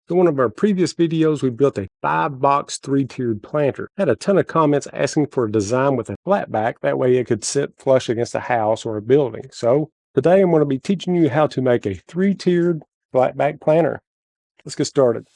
In one of our previous videos, we built a 5-box 3-tiered planter. Had a ton of comments asking for a design with a flat back, that way it could sit flush against a house or a building. So today I'm going to be teaching you how to make a 3-tiered flat back planter. Let's get started.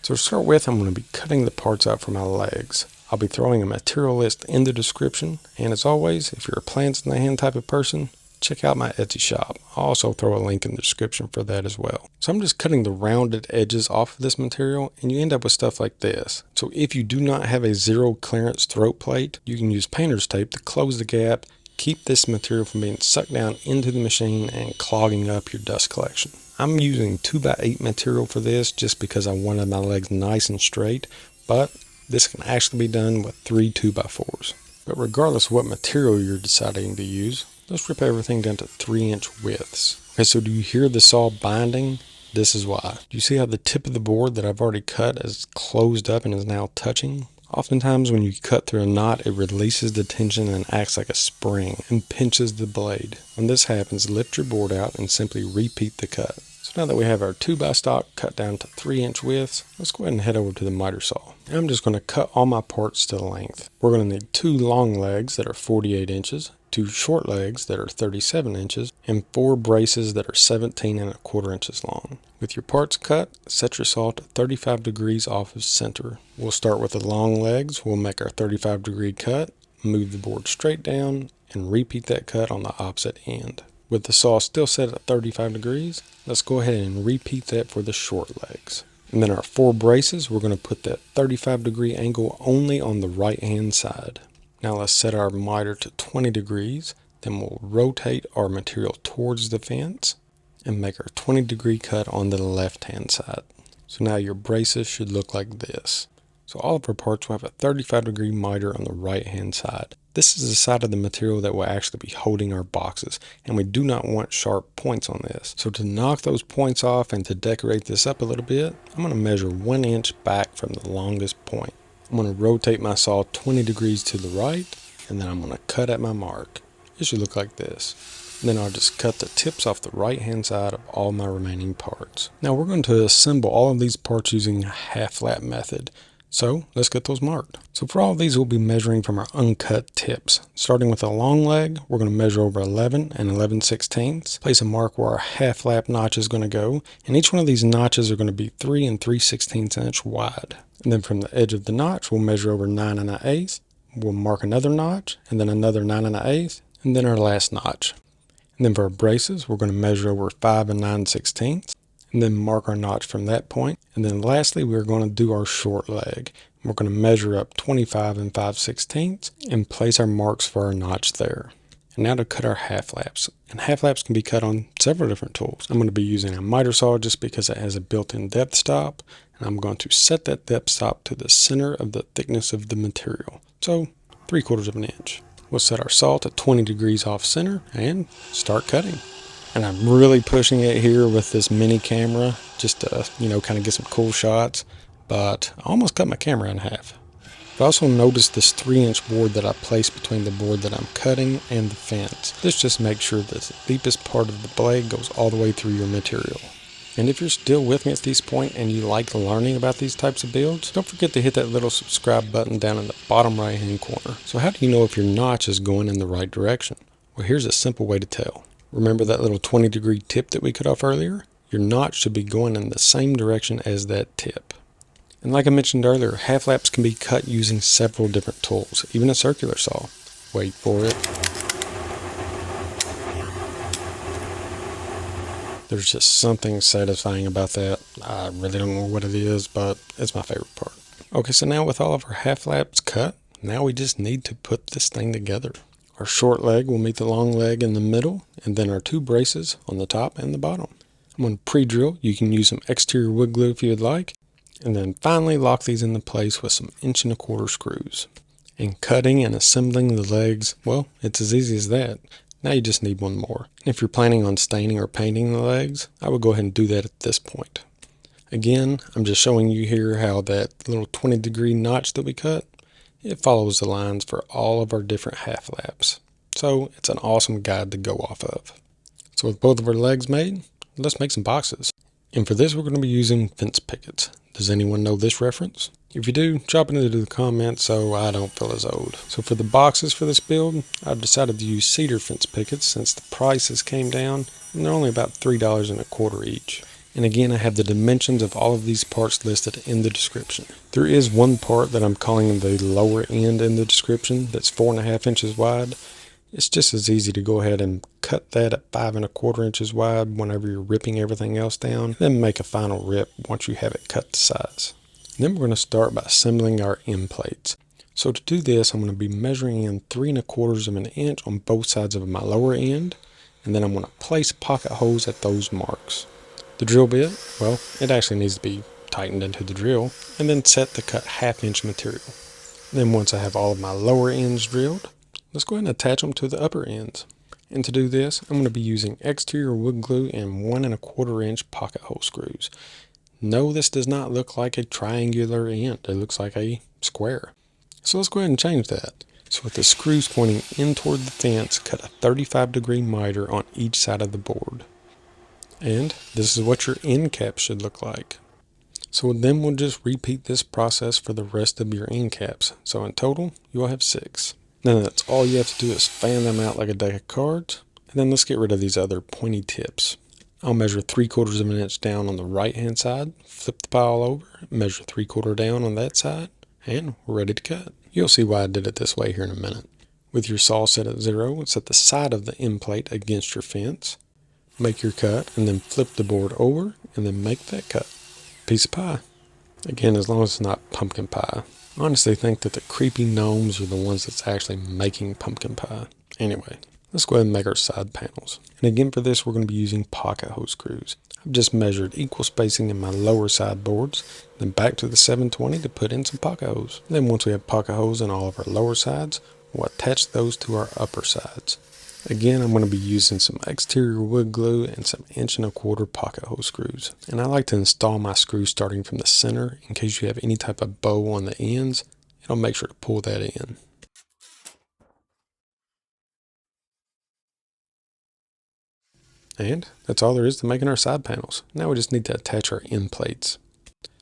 So to start with, I'm going to be cutting the parts out for my legs. I'll be throwing a material list in the description, and as always, if you're a plants in the hand type of person, check out my Etsy shop. I'll also throw a link in the description for that as well. So I'm just cutting the rounded edges off of this material, and you end up with stuff like this. So if you do not have a zero clearance throat plate, you can use painter's tape to close the gap, keep this material from being sucked down into the machine and clogging up your dust collection. I'm using 2x8 material for this just because I wanted my legs nice and straight, but this can actually be done with 3 2x4s. But regardless of what material you're deciding to use, let's rip everything down to 3-inch widths. Okay, so do you hear the saw binding? This is why. Do you see how the tip of the board that I've already cut is closed up and is now touching? Oftentimes when you cut through a knot, it releases the tension and acts like a spring and pinches the blade. When this happens, lift your board out and simply repeat the cut. So now that we have our 2x stock cut down to 3-inch widths, let's go ahead and head over to the miter saw. I'm just going to cut all my parts to length. We're going to need 2 long legs that are 48 inches, 2 short legs that are 37 inches, and 4 braces that are 17¼ inches long. With your parts cut, set your saw to 35 degrees off of center. We'll start with the long legs. We'll make our 35-degree cut, move the board straight down, and repeat that cut on the opposite end. With the saw still set at 35 degrees, let's go ahead and repeat that for the short legs. And then our 4 braces, we're going to put that 35-degree angle only on the right-hand side. Now let's set our miter to 20 degrees, then we'll rotate our material towards the fence and make our 20-degree cut on the left-hand side. So now your braces should look like this. So all of our parts will have a 35-degree miter on the right-hand side. This is the side of the material that will actually be holding our boxes, and we do not want sharp points on this. So to knock those points off and to decorate this up a little bit, I'm going to measure 1 inch back from the longest point. I'm going to rotate my saw 20 degrees to the right, and then I'm going to cut at my mark. It should look like this. And then I'll just cut the tips off the right hand side of all my remaining parts. Now we're going to assemble all of these parts using a half lap method. So let's get those marked. So for all of these, we'll be measuring from our uncut tips. Starting with a long leg, we're going to measure over 11 and 11/16. Place a mark where our half lap notch is going to go, and each one of these notches are going to be 3 and 3/16 inch wide. And then from the edge of the notch, we'll measure over 9 1/8. We'll mark another notch, and then another 9 1/8, and then our last notch. And then for our braces, we're going to measure over 5 and 9/16. And then mark our notch from that point. And then lastly, we're going to do our short leg. We're going to measure up 25 and 5/16 and place our marks for our notch there. And now to cut our half laps. And half laps can be cut on several different tools. I'm going to be using a miter saw just because it has a built-in depth stop. And I'm going to set that depth stop to the center of the thickness of the material. So 3/4 of an inch. We'll set our saw to 20 degrees off center and start cutting. And I'm really pushing it here with this mini camera just to, kind of get some cool shots. But I almost cut my camera in half. But also notice this 3-inch board that I placed between the board that I'm cutting and the fence. This just makes sure that the deepest part of the blade goes all the way through your material. And if you're still with me at this point and you like learning about these types of builds, don't forget to hit that little subscribe button down in the bottom right hand corner. So how do you know if your notch is going in the right direction? Well, here's a simple way to tell. Remember that little 20-degree tip that we cut off earlier? Your notch should be going in the same direction as that tip. And like I mentioned earlier, half laps can be cut using several different tools, even a circular saw. Wait for it. There's just something satisfying about that. I really don't know what it is, but it's my favorite part. Okay, so now with all of our half laps cut, now we just need to put this thing together. Our short leg will meet the long leg in the middle, and then our 2 braces on the top and the bottom. I'm going to pre-drill. You can use some exterior wood glue if you would like. And then finally lock these into place with some 1¼ screws. And cutting and assembling the legs, well, it's as easy as that. Now you just need one more. If you're planning on staining or painting the legs, I would go ahead and do that at this point. Again, I'm just showing you here how that little 20-degree notch that we cut, it follows the lines for all of our different half laps. So it's an awesome guide to go off of. So with both of our legs made, let's make some boxes. And for this, we're going to be using fence pickets. Does anyone know this reference? If you do, drop it into the comments so I don't feel as old. So for the boxes for this build, I've decided to use cedar fence pickets since the prices came down and they're only about $3.25 each. And again, I have the dimensions of all of these parts listed in the description. There is one part that I'm calling the lower end in the description that's 4.5 inches wide. It's just as easy to go ahead and cut that at 5.25 inches wide whenever you're ripping everything else down, then make a final rip once you have it cut to size. And then we're going to start by assembling our end plates. So to do this, I'm going to be measuring in 3.25 of an inch on both sides of my lower end, and then I'm going to place pocket holes at those marks. The drill bit, well, it actually needs to be tightened into the drill, and then set to cut 1/2 inch material. Then once I have all of my lower ends drilled, let's go ahead and attach them to the upper ends. And to do this, I'm going to be using exterior wood glue and 1.25 inch pocket hole screws. No, this does not look like a triangular end. It looks like a square. So let's go ahead and change that. So with the screws pointing in toward the fence, cut a 35-degree miter on each side of the board. And this is what your end cap should look like. So then we'll just repeat this process for the rest of your end caps. So in total, you'll have 6. Then that's all you have to do is fan them out like a deck of cards. And then let's get rid of these other pointy tips. I'll measure 3/4 of an inch down on the right hand side, flip the pile over, measure 3/4 down on that side, and we're ready to cut. You'll see why I did it this way here in a minute. With your saw set at 0, set the side of the end plate against your fence. Make your cut, and then flip the board over, and then make that cut. Piece of pie. Again, as long as it's not pumpkin pie. I honestly think that the creepy gnomes are the ones that's actually making pumpkin pie. Anyway, let's go ahead and make our side panels. And again, for this, we're going to be using pocket hole screws. I've just measured equal spacing in my lower side boards, then back to the 720 to put in some pocket holes. Then once we have pocket holes in all of our lower sides, we'll attach those to our upper sides. Again, I'm going to be using some exterior wood glue and some 1.25 inch pocket hole screws. And I like to install my screws starting from the center in case you have any type of bow on the ends. It'll make sure to pull that in. And that's all there is to making our side panels. Now we just need to attach our end plates.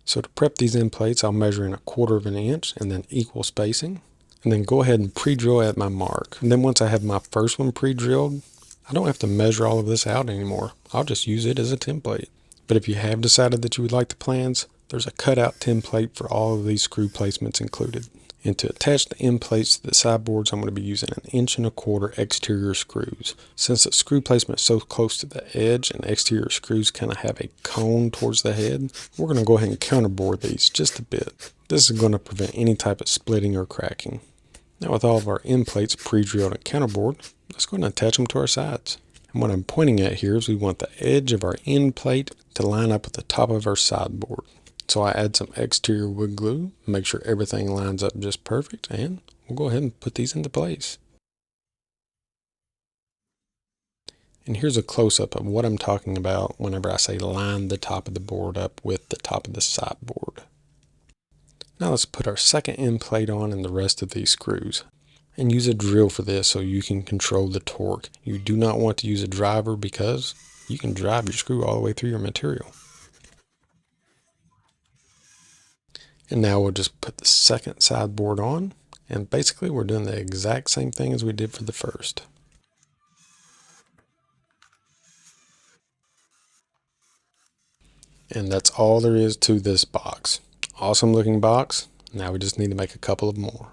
So to prep these end plates, I'll measure in 1/4 of an inch and then equal spacing. And then go ahead and pre-drill at my mark. And then once I have my first one pre-drilled, I don't have to measure all of this out anymore. I'll just use it as a template. But if you have decided that you would like the plans, there's a cutout template for all of these screw placements included. And to attach the end plates to the sideboards, I'm going to be using 1.25 inch exterior screws. Since the screw placement is so close to the edge and exterior screws kind of have a cone towards the head, we're going to go ahead and counterbore these just a bit. This is going to prevent any type of splitting or cracking. Now with all of our end plates pre-drilled and counterbored, let's go ahead and attach them to our sides. And what I'm pointing at here is we want the edge of our end plate to line up with the top of our sideboard. So I add some exterior wood glue, make sure everything lines up just perfect, and we'll go ahead and put these into place. And here's a close-up of what I'm talking about whenever I say line the top of the board up with the top of the sideboard. Now let's put our second end plate on and the rest of these screws. And use a drill for this so you can control the torque. You do not want to use a driver because you can drive your screw all the way through your material. And now we'll just put the second sideboard on, and basically we're doing the exact same thing as we did for the first. And that's all there is to this box. Awesome looking box. Now we just need to make a couple of more.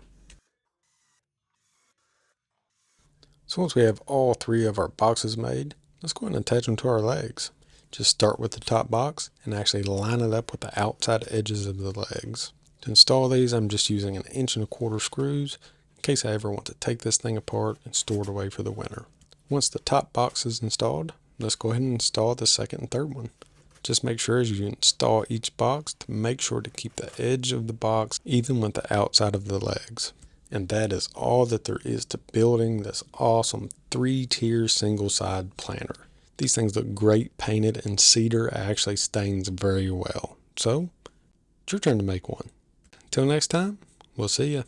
So once we have all 3 of our boxes made, let's go ahead and attach them to our legs. Just start with the top box and actually line it up with the outside edges of the legs. To install these, I'm just using 1.25 inch screws in case I ever want to take this thing apart and store it away for the winter. Once the top box is installed, let's go ahead and install the second and third one. Just make sure as you install each box to make sure to keep the edge of the box even with the outside of the legs. And that is all that there is to building this awesome 3-tier single side planter. These things look great painted, and cedar actually stains very well. So, it's your turn to make one. Until next time, we'll see ya.